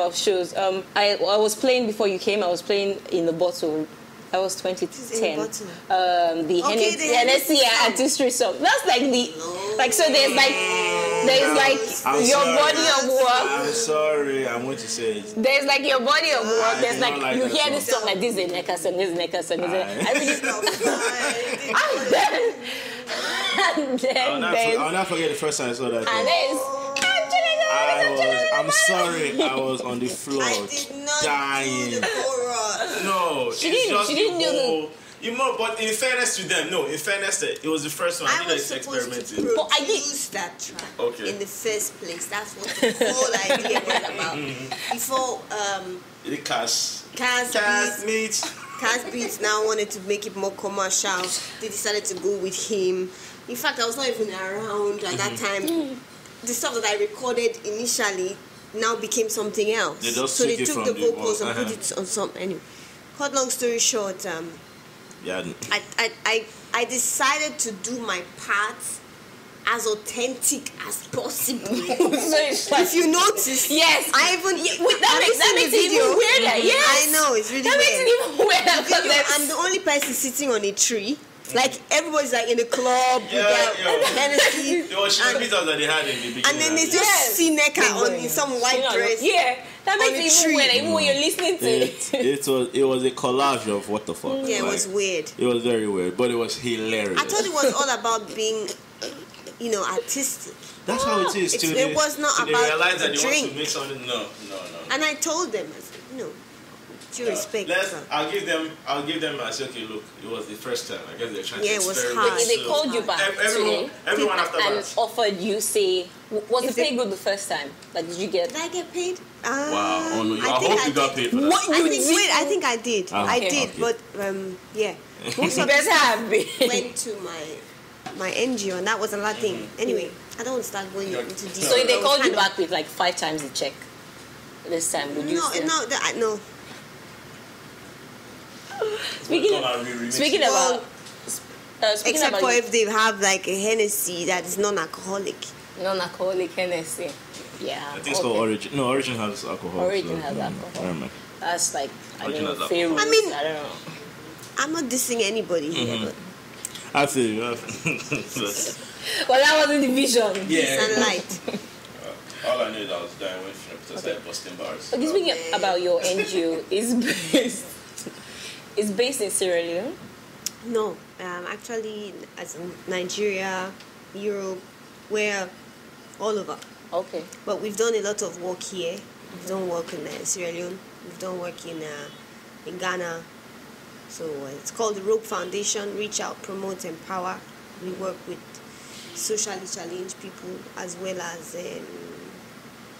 about shows, I was playing before you came. I was playing in the bottle. That was 2010. The Hennessy artistry song. That's like so there's like your body of work. I'm sorry, I'm going to say it. There's like your body of work. There's like you hear this song like this is a Nneka song, this is Nneka song. I'll not forget the first time I saw that. And I'm sorry, I was on the floor dying. No, she didn't do the. But in fairness to them, it was the first one. I was supposed to produce that track in the first place. That's what the whole idea was about. Before the Cass Beats now wanted to make it more commercial. They decided to go with him. In fact, I was not even around at that time. The stuff that I recorded initially now became something else. So they took the vocals and put it on some. Anyway, cut long story short, I decided to do my part as authentic as possible. So it's like, if you notice, yes, I even that makes it even weirder. Yes, I know, it's really that weird. Makes it even weirder. I'm the only person sitting on a tree. Like everybody's like in the club with their Hennessy. It was beaters that they had in the beginning. And then they just see Nneka in some white dress. Yeah, that makes it even weirder, even when you're listening to it. It was a collage of what the fuck. Yeah, it was weird. It was very weird, but it was hilarious. I thought it was all about being, artistic. That's how it is. It was not about they realize that the they drink. want to make something. No. And I told them, I said, due respect. I'll give them. I said, okay, look, it was the first time. I guess they're trying to it was experiment. hard. They called you back. Everyone after that. And offered you, say, was the pay good the first time? Like, did you get? Did I get paid? Wow. Oh no, I hope you got paid for that. What you did? I think I did. I did, but yeah. Most of them went to my NGO, and that was another thing. Anyway, I don't want to start going into detail. So if they called you back with like 5 times the check this time, would you? No. Speaking about except for if they have like a Hennessy that is non-alcoholic. Non-alcoholic Hennessy. Yeah. I think it's called Origin. No, Origin has alcohol. Origin has alcohol. That's like I don't know. I don't know. I'm not dissing anybody here, but I feel you. Well, that wasn't the vision. Yeah. Sunlight. All I knew is I was dying with shrimp to start busting bars. Okay, speaking about your NGO, it's based in Sierra Leone? No, actually, as in Nigeria, Europe, where all over. Okay. But we've done a lot of work here. We've done work in Sierra Leone. We've done work in Ghana. So it's called the Rope Foundation. Reach out, promote, empower. We work with socially challenged people as well as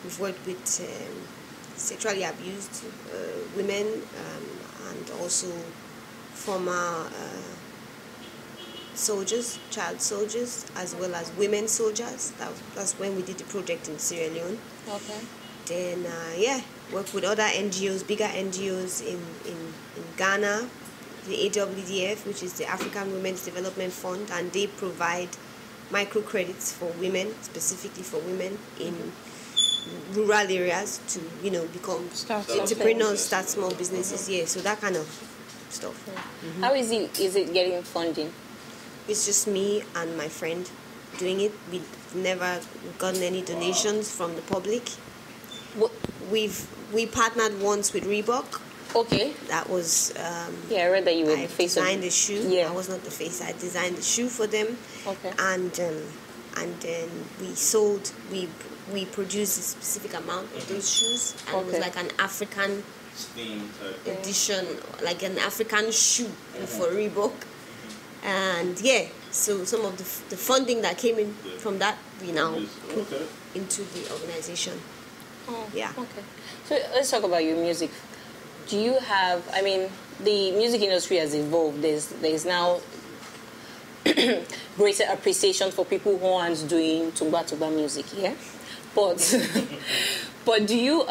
we've worked with sexually abused women and also former soldiers, child soldiers, as well as women soldiers. That's when we did the project in Sierra Leone. Okay. Then, work with other NGOs, bigger NGOs in Ghana, the AWDF, which is the African Women's Development Fund, and they provide microcredits for women, specifically for women in rural areas to, become entrepreneurs, start small businesses. Yeah, so that kind of stuff. Mm-hmm. How is it getting funding? It's just me and my friend doing it. We've never gotten any donations from the public. We partnered once with Reebok. Okay. That was I read that you were the face of designed the shoe. Yeah. I was not the face. I designed the shoe for them. Okay. And then we produced a specific amount of those shoes, and it was like an African edition, like an African shoe for Reebok. And so some of the funding that came in from that we now put into the organization. Oh, yeah. Okay. So let's talk about your music. Do you have? I mean, the music industry has evolved. There's now greater appreciation for people who aren't doing tumba music. Yeah, but do you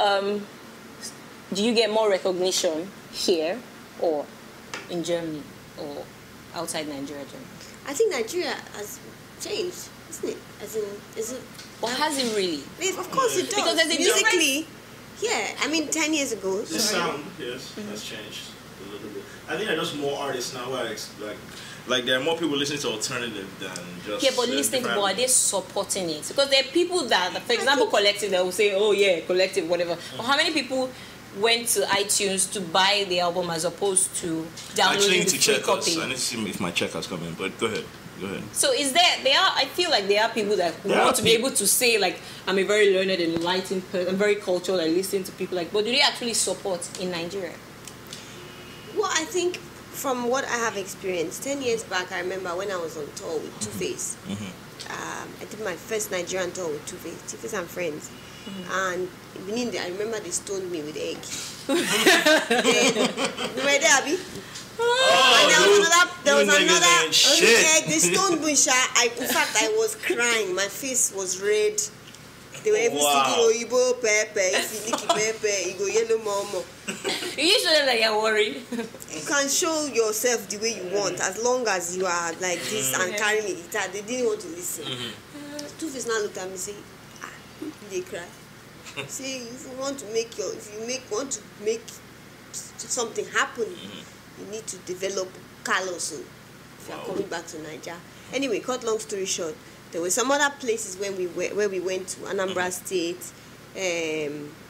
get more recognition here or in Germany or outside Nigeria? I think Nigeria has changed, isn't it? As in, is it? Or has it really? Of course it does. Because there's a musically, Yeah, I mean, 10 years ago. The sound, yes, has changed a little bit. I think there are just more artists now. Like there are more people listening to alternative than just. Yeah, but listening to, but are they supporting it? Because there are people that, for example, Collective, that will say, "Oh yeah, Collective, whatever." But how many people went to iTunes to buy the album as opposed to downloading the free copy? I need to see if my check has come in. But go ahead. So I feel like there are people that want to be able to say, like, I'm a very learned and enlightened person, I'm very cultural, I listen to people, like, but do they actually support in Nigeria? Well, I think from what I have experienced, 10 years back, I remember when I was on tour with Two-Face. I did my first Nigerian tour with Two-Face and Friends. And I remember they stoned me with egg. You were there, Abi? And there was another egg. They stoned me. In fact, I was crying. My face was red. They were even singing Oyibo Pepe. If you lick Pepe, you go yellow momo. You show them that you're worried. You can show yourself the way you want, as long as you are like this and carrying a guitar. They didn't want to listen. Two-Face now looked at me and said, they cry. See, if you want to want to make something happen, you need to develop Carlos if you are coming back to Nigeria. Anyway, cut long story short, there were some other places where we went to Anambra State,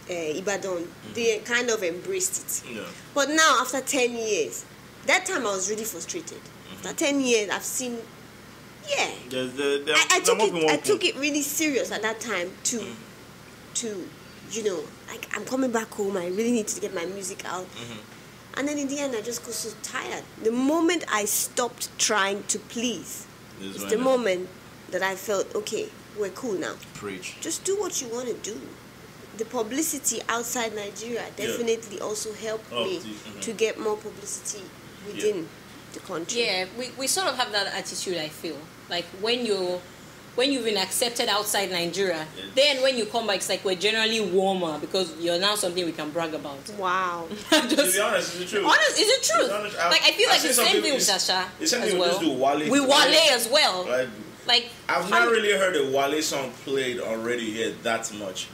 Ibadan. They kind of embraced it. But now, after 10 years, that time I was really frustrated. After 10 years, I've seen, I took it really serious at that time to like, I'm coming back home, I really need to get my music out. And then in the end, I just got so tired. The moment I stopped trying to please, it's the moment that I felt, okay, we're cool now. Preach. Just do what you want to do. The publicity outside Nigeria definitely also helped me to get more publicity within the country. Yeah, we sort of have that attitude, I feel. Like, when you've been accepted outside Nigeria, then when you come back, it's like we're generally warmer because you're now something we can brag about. Wow. To be honest, is it true? Honest, is it true? Like, I feel like the same thing with Sasha as well. With Wale as well. Like I've not really heard a Wale song played already here that much.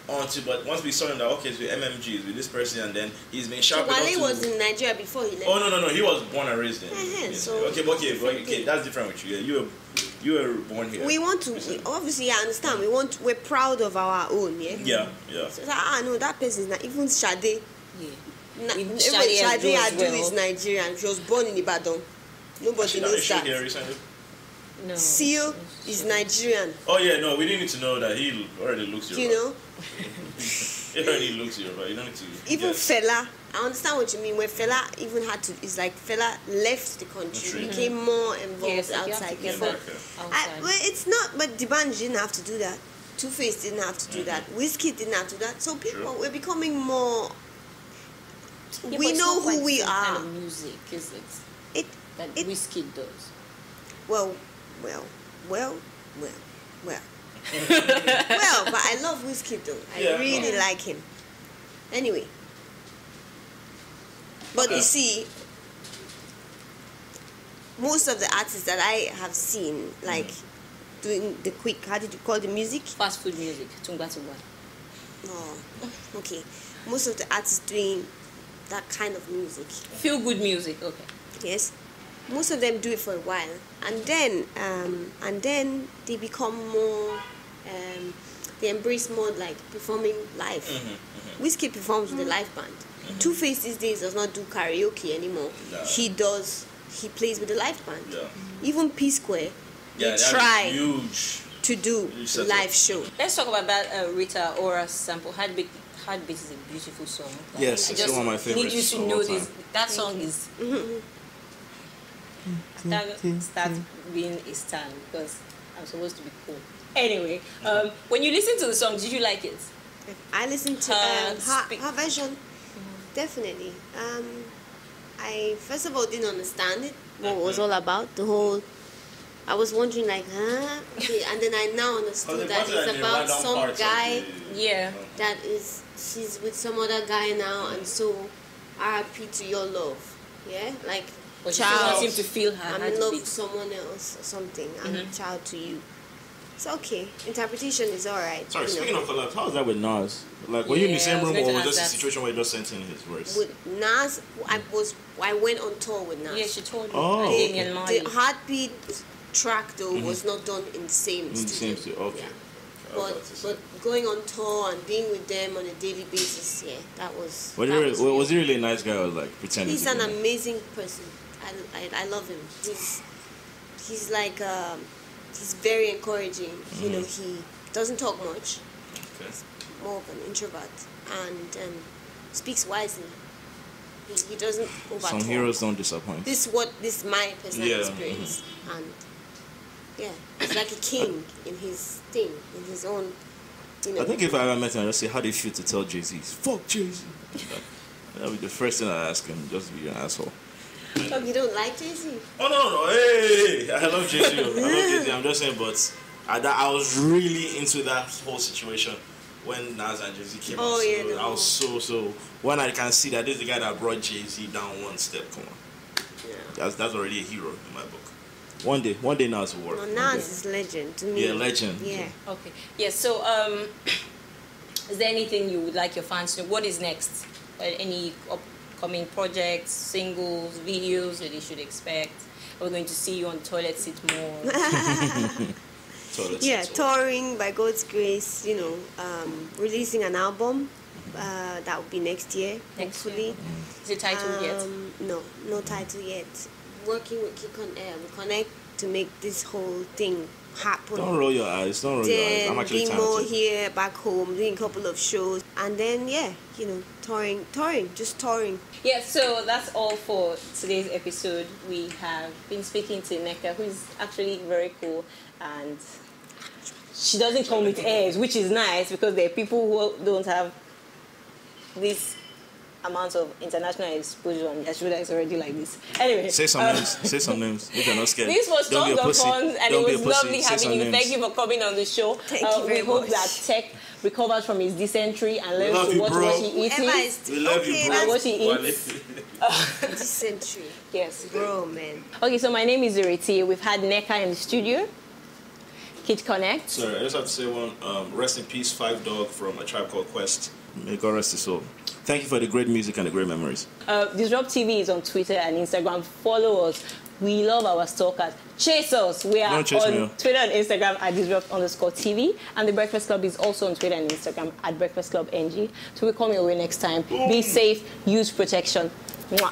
But once we saw him that, okay, it's with MMGs, with this person, and then he's been sharp. So Wale was in Nigeria before he left? Oh, no, he was born and raised there. So okay, that's different with you. Yeah, you were born here. We want to, obviously, I understand, we're proud of our own, Yeah. So, no, that person is not, even Sade. Even Sade Adu is Nigerian. She was born in Ibadan. Nobody knows that. Here recently? No. Seal is Nigerian. Oh, yeah, no, we didn't need to know that he already looks Yoruba. You know? He already looks Yoruba. You don't need to. Even Fela, I understand what you mean. Where Fela even had to, it's like Fela left the country, became more involved outside. Well, it's not, but D'banj didn't have to do that. Two-Face didn't have to do that. Whiskey didn't have to do that. So people, we're becoming more. We know who we are. Kind of music, is it? That Whiskey does. Well. Well, but I love Whiskey though. I really like him. Anyway. But you see, most of the artists that I have seen, like, doing the quick, how did you call the music? Fast food music, Tungba Tungba. Oh, okay. Most of the artists doing that kind of music. Feel good music, okay. Yes. Most of them do it for a while, and then they become more. They embrace more like performing live. Whiskey performs with the live band. Two-Face these days does not do karaoke anymore. No. He plays with the live band. Even P-Square, they try to do live show. Let's talk about that Rita Ora sample. Heartbeat is a beautiful song. Yes, it's one of my favorites. I need you to know this. That song is. Start being a stan because I'm supposed to be cool. Anyway, when you listen to the song, did you like it? I listened to her version. Definitely. I first of all didn't understand it, what it was all about. I was wondering like, okay, and then I now understood that it's about some guy. That is, she's with some other guy now, and so RIP to your love. Yeah, like. But child, seem to feel her. I'm in love with someone else or something. I'm a child to you. It's okay. Interpretation is alright. Sorry, speaking of collabs, how was that with Nas? Like, were you in the same room, or was this a situation where you just sent in his verse? With Nas, I went on tour with Nas. Yeah, she told me. Oh, The Heartbeat track though was not done in the same studio. Okay. Yeah. But going on tour and being with them on a daily basis, yeah, that was. Was he really a nice guy, or like pretending? He's an amazing person. I love him. He's like he's very encouraging. You know, he doesn't talk much. Okay. He's more of an introvert and speaks wisely. He doesn't overtalk. Some heroes don't disappoint. This is my personal experience, and yeah, he's like a king in his thing, in his own. You know. I think if I ever met him, I'd just say, "How do you feel to tell Jay-Z? Fuck Jay-Z." That'd be the first thing I ask him. Just be an asshole. Oh, you don't like Jay-Z? Oh no! Hey, I love Jay-Z. I love Jay-Z. I'm just saying, but I was really into that whole situation when Nas and Jay-Z came out. Oh, yeah, So I was so when I can see that this is the guy that brought Jay-Z down one step. Come on, Yeah. that's already a hero in my book. One day Nas will work. No, Nas is legend to me. Yeah, legend. Yeah. Okay. Yeah. So, is there anything you would like your fans to know? What is next? Any upcoming projects, singles, videos that they should expect? We're going to see you on Toilet Seat more. Touring by God's grace. You know, releasing an album. That will be next year, hopefully. Is it titled yet? No title yet. Working with Kid Konnect to make this whole thing happen. Don't roll your eyes. I'm actually being talented. more here back home, doing a couple of shows, and then touring, just touring. Yeah, so that's all for today's episode. We have been speaking to Nneka, who is actually very cool, and she doesn't come with airs, which is nice because there are people who don't have this amount of international exposure on their shoulder is already like this. Anyway, say some names. If you're not scared. This was Tons of Fun, and it was lovely having you. Names. Thank you for coming on the show. Thank you very much. We hope that Tech recovers from his dysentery and learns to watch what he eats. We love you, bro. What he eats. Dysentery. Yes. Bro, man. Okay, so my name is Ireti. We've had Nneka in the studio. Kid Konnect. Sorry, I just have to say one. Rest in peace, 5 Dog from A Tribe Called Quest. May God rest his soul. Thank you for the great music and the great memories. Disrupt TV is on Twitter and Instagram. Follow us. We love our stalkers. Chase us. We are on Twitter and Instagram at Disrupt_TV. And The Breakfast Club is also on Twitter and Instagram at Breakfast Club NG. So we'll come your way next time. Be safe. Use protection. Mwah.